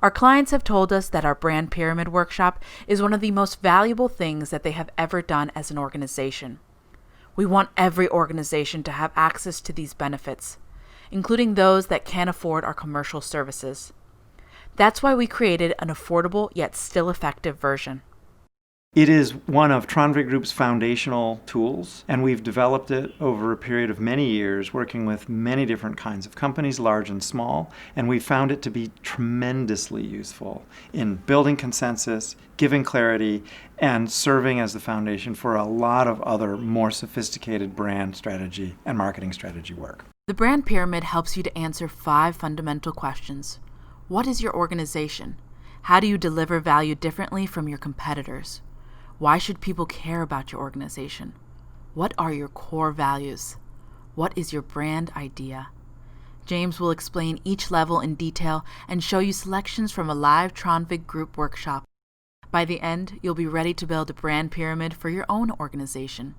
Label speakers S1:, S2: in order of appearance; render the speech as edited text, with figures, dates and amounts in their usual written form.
S1: Our clients have told us that our brand pyramid workshop is one of the most valuable things that they have ever done as an organization. We want every organization to have access to these benefits, including those that can't afford our commercial services. That's why we created an affordable yet still effective version.
S2: It is one of Tronvig Group's foundational tools, and we've developed it over a period of many years, working with many different kinds of companies, large and small, and we found it to be tremendously useful in building consensus, giving clarity, and serving as the foundation for a lot of other more sophisticated brand strategy and marketing strategy work.
S1: The brand pyramid helps you to answer 5 fundamental questions. What is your organization? How do you deliver value differently from your competitors? Why should people care about your organization? What are your core values? What is your brand idea? James will explain each level in detail and show you selections from a live Tronvig Group workshop. By the end, you'll be ready to build a brand pyramid for your own organization.